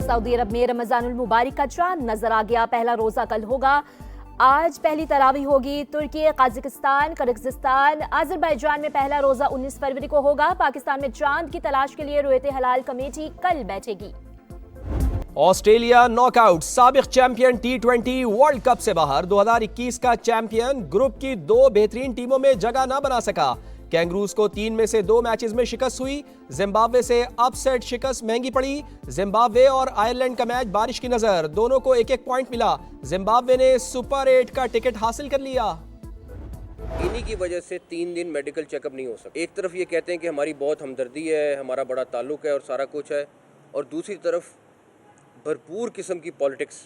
Saudi अरब में रमजानुल मुबारक का चांद नजर आ गया। पहला रोजा कल होगा। आज पहली तरावी होगी। तुर्की, कजाकिस्तान, किर्गिस्तान, अजरबैजान में पहला रोजा 19 फरवरी को होगा। पाकिस्तान में चांद की तलाश के लिए रुयत हलाल कमेटी कल बैठेगी। ऑस्ट्रेलिया नॉकआउट, साबिक चैंपियन T20 वर्ल्ड कप से बाहर। 2021 का चैंपियन ग्रुप की 2 बेहतरीन टीमों में जगह ना बना सका। कैंगरूज को 3 में से 2 मैचेस में शिकस्त हुई। जिम्बाब्वे से अपसेट शिकस्त महंगी पड़ी। जिम्बाब्वे और आयरलैंड का मैच बारिश की नजर, दोनों को 1-1 पॉइंट मिला। जिम्बाब्वे ने सुपर 8 का टिकट हासिल कर लिया। इन्हीं की वजह से 3 दिन मेडिकल चेकअप नहीं हो सकता। एक तरफ ये कहते हैं कि हमारी बहुत हमदर्दी है, हमारा बड़ा ताल्लुक है और सारा कुछ है, और दूसरी तरफ भरपूर किस्म की पॉलिटिक्स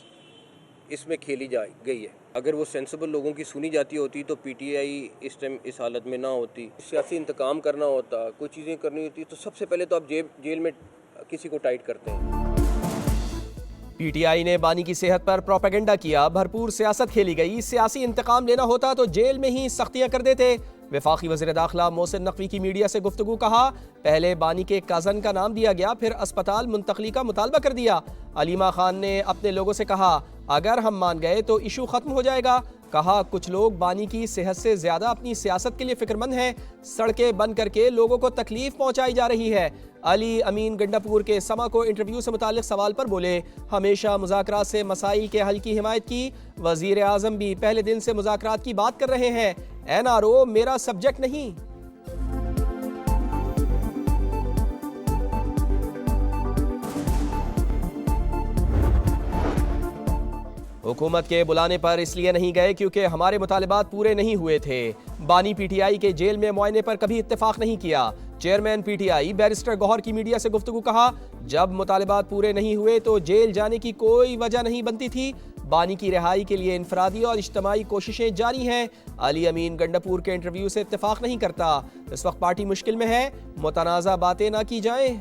इसमें खेली गई है। अगर वो सेंसिबल लोगों की सुनी जाती होती तो पीटीआई इस टाइम इस हालत में ना होती। सियासी इंतकाम करना होता, कुछ चीज़ें करनी होती, तो सबसे पहले तो आप जेल में किसी को टाइट करते हैं। पीटीआई ने बानी की सेहत पर प्रोपेगेंडा किया। भरपूर सियासत खेली गई। सियासी इंतकाम लेना होता तो जेल में ही सख्तियां कर देते। वफाकी वज़ीर दाखिला मोहसिन नकवी की मीडिया से गुफ्तगू, कहा पहले बानी के कज़न का नाम दिया गया, फिर अस्पताल मुंतकली का मुतालबा कर दिया। अलीमा खान ने अपने लोगों से कहा अगर हम मान गए तो इशू खत्म हो जाएगा। कहा कुछ लोग बानी की सेहत से ज्यादा अपनी सियासत के लिए फिक्रमंद हैं। सड़कें बंद करके लोगों को तकलीफ पहुंचाई जा रही है। अली अमीन गंडापुर के समा को इंटरव्यू से मुतालिक सवाल पर बोले हमेशा मुज़ाकरात से मसाइल के हल की हिमायत की। वज़ीर आज़म भी पहले दिन से मुज़ाकरात की बात कर रहे हैं। NRO मेरा सब्जेक्ट नहीं। हुकूमत के बुलाने पर इसलिए नहीं गए क्योंकि हमारे मुतालिबात पूरे नहीं हुए थे। बानी पीटीआई के जेल में मुआयने पर कभी इत्तेफाक नहीं किया। चेयरमैन पीटीआई बैरिस्टर गौहर की मीडिया से गुफ्तगू, कहा जब मुतालिबात पूरे नहीं हुए तो जेल जाने की कोई वजह नहीं बनती थी। बानी की रिहाई के लिए इनफरादी और इज्तमाई कोशिशें जारी हैं। अली अमीन गंडापुर के इंटरव्यू से इत्तेफाक नहीं करता। इस वक्त पार्टी मुश्किल में है, मुतनाज़ा बातें ना की जाएं।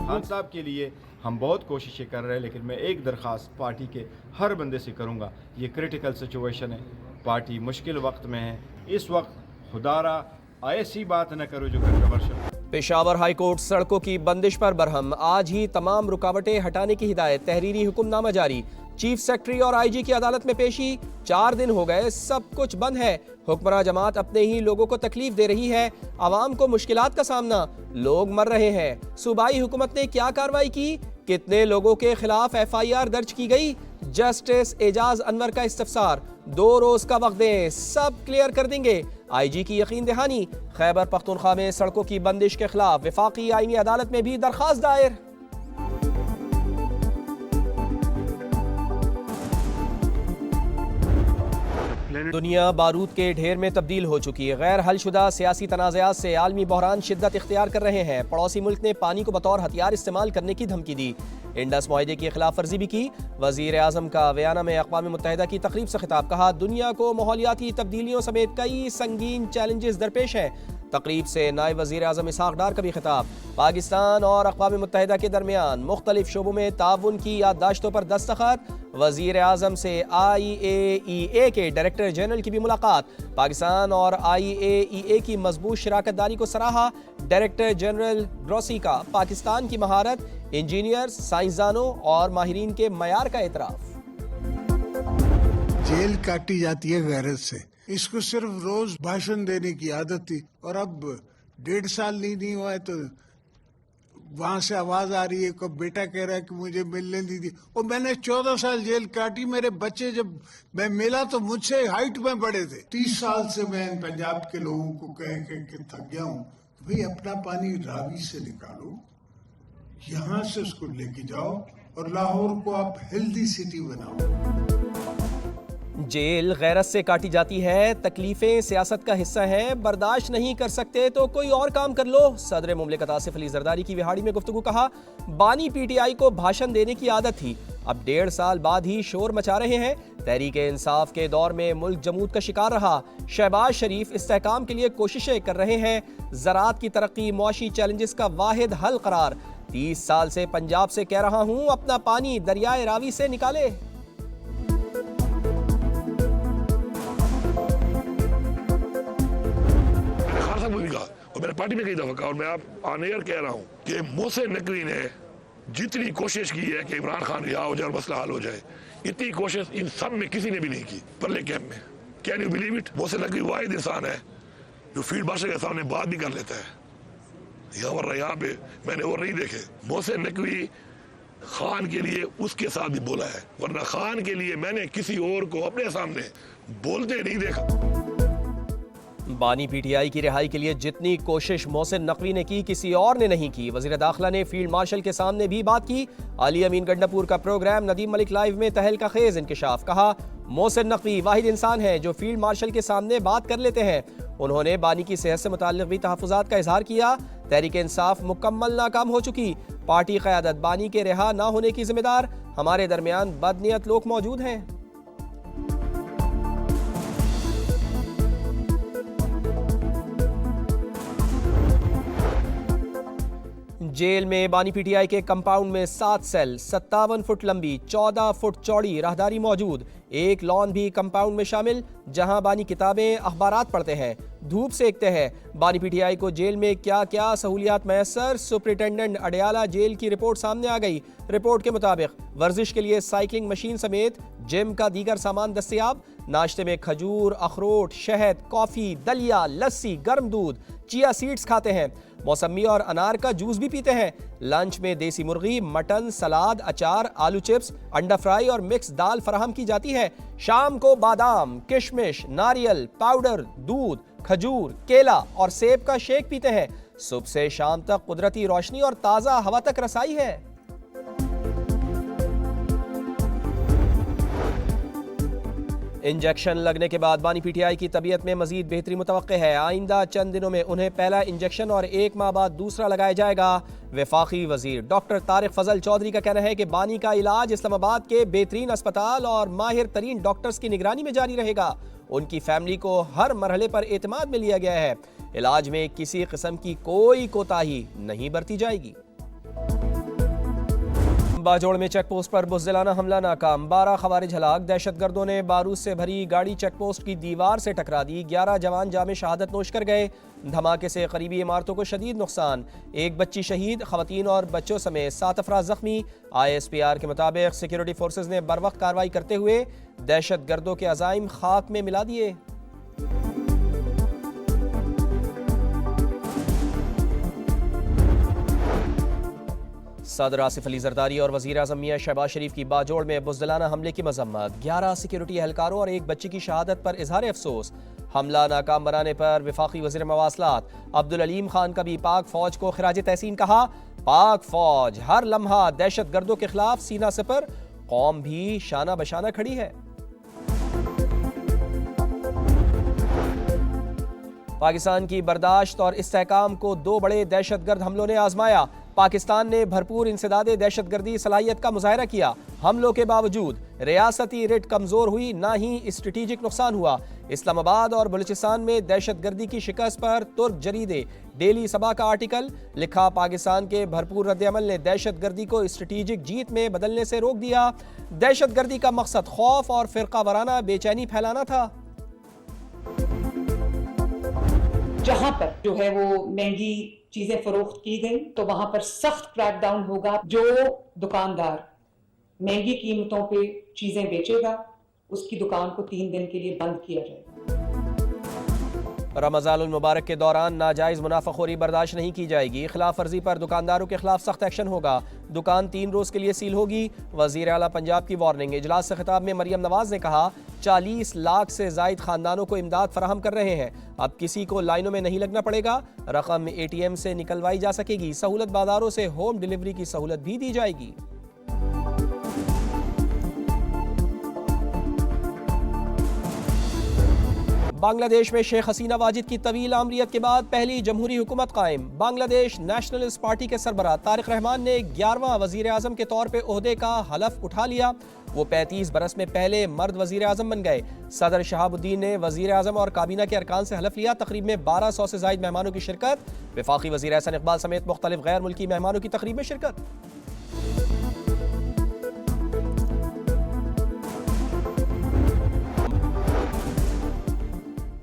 खान साहब के लिए हम बहुत कोशिशें कर रहे हैं, लेकिन मैं एक दरख्वास्त पार्टी के हर बंदे से करूंगा, ये क्रिटिकल सिचुएशन है, पार्टी मुश्किल वक्त में है। इस वक्त खुदारा ऐसी बात न करो जो कंट्रोवर्शियल। पेशावर हाई कोर्ट सड़कों की बंदिश पर बरहम। आज ही तमाम रुकावटें हटाने की हिदायत। तहरीरी हुक्मनामा जारी। चीफ सेक्रेटरी और आईजी की अदालत में पेशी। 4 दिन हो गए, सब कुछ बंद है। हुक्मरान जमात अपने ही लोगों को तकलीफ दे रही है। आवाम को मुश्किलात का सामना, लोग मर रहे हैं। सूबाई हुकूमत ने क्या कार्रवाई की? कितने लोगों के खिलाफ FIR दर्ज की गई? जस्टिस एजाज अनवर का इस्तफसार। 2 रोज का वक्त दें, सब क्लियर कर देंगे। IG की यकीन दहानी। खैबर पख्तूनख्वा में सड़कों की बंदिश के खिलाफ वफाकी आईनी अदालत में भी दरखास्त दायर। दुनिया बारूद के ढेर में तब्दील हो चुकी है। गैर हलशुदा सियासी तनाज़ात से आलमी बहरान शिद्दत इख्तियार कर रहे हैं। पड़ोसी मुल्क ने पानी को बतौर हथियार इस्तेमाल करने की धमकी दी। इंडस मुआहदे की खिलाफ वर्जी भी की। वज़ीर आज़म का वियना में अक़वाम मुत्तहिदा की तकरीब से खिताब, कहा दुनिया को माहौलियाती तब्दीलियों समेत कई संगीन चैलेंजेस दरपेश हैं। तकरीब से नायब वज़ीर आज़म इसहाक़ डार का भी खिताब। पाकिस्तान और अक़वाम मुत्तहिदा के दरमियान मुख्तलिफ शोबों में ताउन की याददाश्तों पर दस्तखत। वज़ीर आज़म से IAEA के डायरेक्टर जनरल की भी मुलाकात। पाकिस्तान और IAEA की मजबूत शराकत दारी को सराहा। डायरेक्टर जनरल ग्रोसी का पाकिस्तान की महारत, इंजीनियर्स, साइंसदानों और माहिरीन के मयार का एतराफ़। जेल काटी जाती है गैरत से। इसको सिर्फ रोज भाषण देने की आदत थी, और अब 1.5 साल नहीं हुआ है तो वहां से आवाज आ रही है कि बेटा कह रहा है कि मुझे मिलने नहीं दी। और मैंने 14 साल जेल काटी। मेरे बच्चे जब मैं मिला तो मुझसे हाइट में बड़े थे। 30 साल से मैं पंजाब के लोगों को कह के थक गया हूँ, भाई अपना पानी रावी से निकालो, यहाँ से उसको लेके जाओ और लाहौर को आप हेल्दी सिटी बनाओ। जेल गैरत से काटी जाती है। तकलीफें सियासत का हिस्सा हैं। बर्दाश्त नहीं कर सकते तो कोई और काम कर लो। सदर मुमलिकत आसिफ अली जरदारी की विहाड़ी में गुफ्तगू, कहा बानी पीटीआई को भाषण देने की आदत थी, अब 1.5 साल बाद ही शोर मचा रहे हैं। तहरीक इंसाफ के दौर में मुल्क जमूद का शिकार रहा। शहबाज शरीफ इस्तेहकाम के लिए कोशिशें कर रहे हैं। ज़राअत की तरक्की मुआशी चैलेंजेस का वाहिद हल करार। 30 साल से पंजाब से कह रहा हूँ अपना पानी दरियाए रावी से निकाले। और मेरा पार्टी में कई दफा कहा और मैं आप ऑन एयर कह रहा हूँ कि मोहसिन नकवी ने जितनी कोशिश की है कि इमरान खान रिहा हो जाए और मसला हल हो जाए, इतनी कोशिश इन सब में किसी ने भी नहीं की परले कैंप में। Can you believe it? Mohsin Naqvi वाहिद इंसान है जो फील्ड मार्शल के सामने बात भी कर लेता है। वरना यहाँ पे मैंने और नहीं देखे। मोहसिन नकवी खान के लिए उसके साथ भी बोला है, वरना खान के लिए मैंने किसी और को अपने सामने बोलते नहीं देखा। बानी पीटीआई की रिहाई के लिए जितनी कोशिश मोहसिन नकवी ने की, किसी और ने नहीं की। वजीर दाखिला ने फील्ड मार्शल के सामने भी बात की। अली अमीन गंडापुर का प्रोग्राम नदीम मलिक लाइव में तहलका खेज इंकिशाफ। कहा, मोहसिन नकवी वाहिद इंसान है जो फील्ड मार्शल के सामने बात कर लेते हैं। उन्होंने बानी की सेहत से मुताल्लिक भी तहफ़्फ़ुज़ात का इजहार किया। तहरीक इंसाफ मुकम्मल नाकाम हो चुकी। पार्टी क़यादत बानी के रिहा ना होने की जिम्मेदार। हमारे दरमियान बदनीयत लोग मौजूद हैं। जेल में बानी पीटीआई के कंपाउंड में 7 सेल, 57 फुट लंबी, 14 फुट चौड़ी राहदारी मौजूद। एक लॉन भी कंपाउंड में शामिल, जहां बानी किताबें अखबारात पढ़ते हैं, धूप सेकते हैं। बानी पीटीआई को जेल में क्या क्या सहूलियात मैसर? सुपरिटेंडेंट अडयाला जेल की रिपोर्ट सामने आ गई। रिपोर्ट के मुताबिक वर्जिश के लिए साइकिलिंग मशीन समेत जिम का दीगर सामान दस्तयाब। नाश्ते में खजूर, अखरोट, शहद, कॉफी, दलिया, लस्सी, गर्म दूध, चिया सीड्स खाते हैं। मौसमी और अनार का जूस भी पीते हैं। लंच में देसी मुर्गी, मटन, सलाद, अचार, आलू चिप्स, अंडा फ्राई और मिक्स दाल फराहम की जाती है। शाम को बादाम, किशमिश, नारियल पाउडर, दूध, खजूर, केला और सेब का शेक पीते हैं। सुबह से शाम तक कुदरती रोशनी और ताज़ा हवा तक रसाई है। इंजेक्शन लगने के बाद बानी पीटीआई की तबीयत में मजीद बेहतरी मुतवक्के है। आइंदा चंद दिनों में उन्हें पहला इंजेक्शन और 1 माह बाद दूसरा लगाया जाएगा। वफाकी वजीर डॉक्टर तारिक फजल चौधरी का कहना है कि बानी का इलाज इस्लामाबाद के बेहतरीन अस्पताल और माहिर तरीन डॉक्टर्स की निगरानी में जारी रहेगा। उनकी फैमिली को हर मरहले पर एतमाद में लिया गया है। इलाज में किसी किस्म की कोई कोताही नहीं बरती जाएगी। बाजोड़ में चेक पोस्ट पर बुज़दिलाना हमला नाकाम, 12 खवारिज हलाक। दहशतगर्दों ने बारूद से भरी गाड़ी चेक पोस्ट की दीवार से टकरा दी। 11 जवान जामे शहादत नोश कर गए। धमाके से करीबी इमारतों को शदीद नुकसान। एक बच्ची शहीद, खवातीन और बच्चों समेत 7 अफराद जख्मी। ISPR के मुताबिक सिक्योरिटी फोर्सेज ने बर वक्त कार्रवाई करते हुए दहशतगर्दों के अज़ाइम खाक में मिला दिए। सदर आसिफ अली जरदारी और वज़ीर आज़म मियां शहबाज शरीफ की बाजोड़ में बुज़दिलाना हमले की मजम्मत। 11 सिक्योरिटी एहलकारों और एक बच्ची की शहादत पर इजहार अफसोस। हमला नाकाम बनाने पर वफाकी वज़ीर मवासलात अब्दुल अलीम खान का भी पाक फौज को खिराज तहसीन कहा। पाक फौज हर लम्हा दहशतगर्दों के खिलाफ सीना सिपर, कौम भी शाना बशाना खड़ी है। पाकिस्तान की बर्दाश्त और इस्तेहकाम को 2 बड़े दहशतगर्द हमलों ने आजमाया। पाकिस्तान ने भरपूर इंसदादे दहशतगर्दी सलाहियत का मुजाहरा किया। हमलों के बावजूद रियासती रिट कमजोर हुई, ना ही स्ट्रेटेजिक नुकसान हुआ। इस्लामाबाद और बलूचिस्तान में दहशतगर्दी की शिकस्त पर तुर्क जरीदे डेली सबा का आर्टिकल लिखा। पाकिस्तान के भरपूर रद्द-ए-अमल ने दहशतगर्दी को स्ट्रेटेजिक जीत में बदलने से रोक दिया। दहशतगर्दी का मकसद खौफ और फिरका वाराना बेचैनी फैलाना था। जहां पर जो है वो महंगी चीजें फरोख्त की गई तो वहां पर सख्त क्रैकडाउन होगा। जो दुकानदार महंगी कीमतों पे चीजें बेचेगा उसकी दुकान को 3 दिन के लिए बंद किया जाएगा। रमज़ानुल मुबारक के दौरान नाजायज़ मुनाफाखोरी बर्दाश्त नहीं की जाएगी। खिलाफ वर्जी पर दुकानदारों के खिलाफ सख्त एक्शन होगा। दुकान 3 रोज के लिए सील होगी। वज़ीर आला पंजाब की वार्निंग। इजलास से खिताब में मरियम नवाज ने कहा, 40 लाख से जायद खानदानों को इमदाद फराहम कर रहे हैं। अब किसी को लाइनों में नहीं लगना पड़ेगा। रकम ATM से निकलवाई जा सकेगी। सहूलत बाजारों से होम डिलीवरी की सहूलत भी दी जाएगी। बांग्लादेश में शेख हसीना वाजिद की तवील आमरीत के बाद पहली जमहूरी हुकूमत कायम। बांग्लादेश नेशनलिस्ट पार्टी के सरबराह तारिक रहमान ने 11वां वजीर आजम के तौर पर ओहदे का हलफ उठा लिया। वो 35 बरस में पहले मर्द वजीर आजम बन गए। सदर शहाबुद्दीन ने वजीर आजम और काबीना के अरकान से हलफ लिया। तकरीब में 1200 से जायद मेहमानों की शिरकत। वफाकी वजीर एहसन इकबाल समेत मुख्तलिफ गैर मुल्की मेहमानों की तकरीब में शिरकत।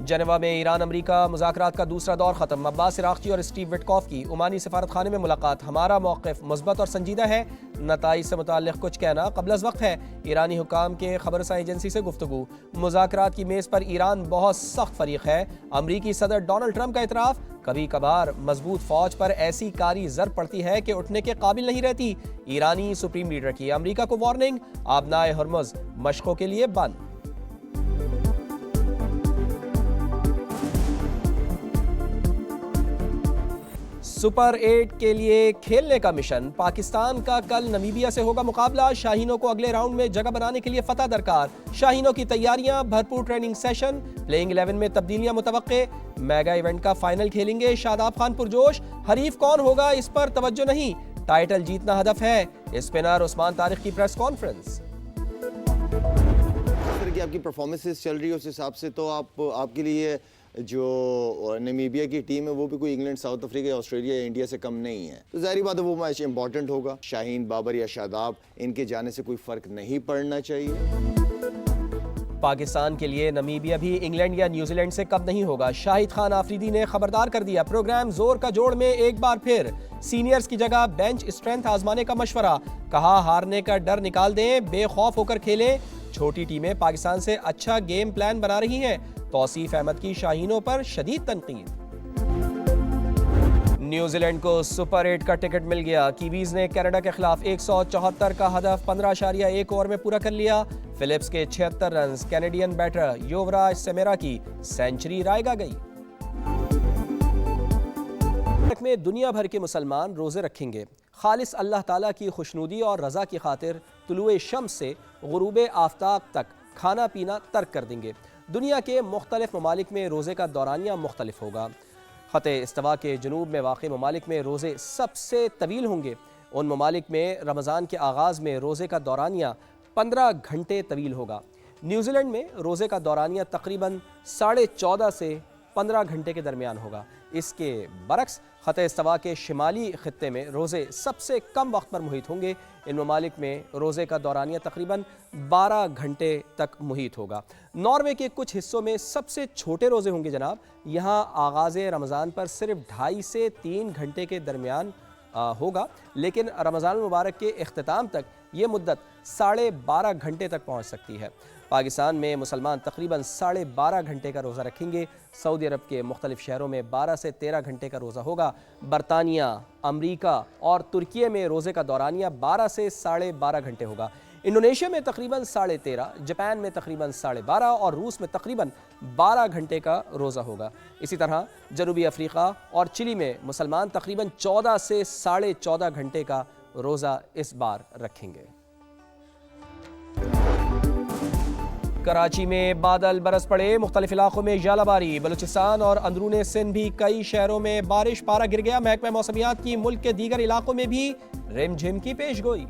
जेनेवा में ईरान अमरीका मुज़ाकरात का दूसरा दौर खत्म। अब्बास इराक़ची और स्टीव विटकॉफ की ओमानी सफारत खाने में मुलाकात। हमारा मौक़िफ़ मुस्बत और संजीदा है, नताइज से मुताल्लिक़ कुछ कहना क़ब्ल वक्त है। ईरानी हुकाम के खबरसां एजेंसी से गुफ्तगू। मुज़ाकरात की मेज़ पर ईरान बहुत सख्त फरीक है। अमरीकी सदर डोनाल्ड ट्रंप का इतराफ़। कभी कभार मजबूत फौज पर ऐसी कारी ज़र पड़ती है कि उठने के काबिल नहीं रहती। ईरानी सुप्रीम लीडर की अमरीका को वार्निंग। आबनाए हर्मुज़ मशक़ों के लिए बंद। सुपर 8 के लिए खेलने का मिशन। पाकिस्तान का कल नमीबिया से होगा मुकाबला। शाहीनों को अगले राउंड में जगह बनाने के लिए फतह दरकार। शाहीनों की तैयारियां, भरपूर ट्रेनिंग सेशन, प्लेइंग 11 में तब्दीलियां मुतवक्के। मेगा इवेंट का फाइनल खेलेंगे शादाब खान पुरजोश। हरीफ कौन होगा इस पर तवज्जो नहीं, टाइटल जीतना हदफ है। स्पिनर उस्मान तारिक की प्रेस कॉन्फ्रेंस। की आपकी परफॉर्मेंसेस चल रही है उस हिसाब से तो आपके लिए जो नमीबिया की टीम है वो भी कोई इंग्लैंड, साउथ अफ्रीका या ऑस्ट्रेलिया या इंडिया से कम नहीं है, तो जाहिर बात है वो मैच इंपॉर्टेंट होगा। शाहीन, बाबर या शादाब, इनके जाने से कोई फर्क नहीं पड़ना चाहिए। पाकिस्तान के लिए नमीबिया भी इंग्लैंड या न्यूजीलैंड से कम नहीं होगा। शाहिद खान आफरीदी ने खबरदार कर दिया। प्रोग्राम जोर का जोड़ में एक बार फिर सीनियर्स की जगह बेंच स्ट्रेंथ आजमाने का मशवरा। कहा हारने का डर निकाल दें, बेखौफ होकर खेलें। छोटी टीमें पाकिस्तान से अच्छा गेम प्लान बना रही हैं। तौसीफ अहमद की शाहीनों पर शदीद तनकीद। न्यूजीलैंड को सुपर 8 का टिकट मिल गया। कीवीज ने कनाडा के खिलाफ 174 का हदफ 15.1 ओवर में पूरा कर लिया। फिलिप्स के 76 रन कैनेडियन बैटर युवराज सेमेरा की सेंचुरी रायगा गई। में दुनिया भर के मुसलमान रोजे रखेंगे। खालिस अल्लाह ताला की खुशनुदी और रजा की खातिर तुलुए शम्स से गुरूबे आफ्ताब तक खाना पीना तर्क कर देंगे। दुनिया के मुख्तलिफ ममालिक में रोज़े का दौरानिया मुख्तलिफ होगा। ख़ते इस्तवा के जनूब में वाक़ ममालिक में रोज़े सबसे तवील होंगे। उन ममालिक में रमज़ान के आगाज़ में रोज़े का दौरानिया 15 घंटे तवील होगा। न्यूजीलैंड में रोज़े का दौरानिया तकरीबन 14.5 से 15 घंटे के दरमियान होगा। इसके बरक्स ख़ते इस्तवा के शिमाली ख़ित्ते में रोज़े सबसे कम वक्त पर मुहित होंगे। इन ममालिक में रोज़े का दौरानिया तकरीबन 12 घंटे तक मुहित होगा। नॉर्वे के कुछ हिस्सों में सबसे छोटे रोज़े होंगे जनाब। यहाँ आगाज़ रमज़ान पर सिर्फ 2.5 से 3 घंटे के दरमियान होगा, लेकिन रमज़ान मुबारक के इख्तिताम तक ये मुद्दत 12.5 घंटे तक पहुँच सकती है। पाकिस्तान में मुसलमान तकरीबन 12.5 घंटे का रोज़ा रखेंगे। सऊदी अरब के मुख्तलिफ शहरों में 12 से 13 घंटे का रोज़ा होगा। बरतानिया, अमरीका और तुर्की में रोज़े का दौरानिया 12 से 12.5 घंटे होगा। इंडोनेशिया में तकरीबन 13.5, जापान में तकरीबन 12.5 और रूस में तकरीबन 12 घंटे का रोज़ा होगा। इसी तरह जनूबी अफ्रीका और चिली में मुसलमान तकरीबन 14 से 14.5 घंटे का रोज़ा इस बार रखेंगे। कराची में बादल बरस पड़े, मुख्तलिफ इलाकों में जालाबारी। बलूचिस्तान और अंदरूनी सिंध भी कई शहरों में बारिश, पारा गिर गया। महकमा मौसमियात की मुल्क के दीगर इलाकों में भी रिमझिम की पेशगोई।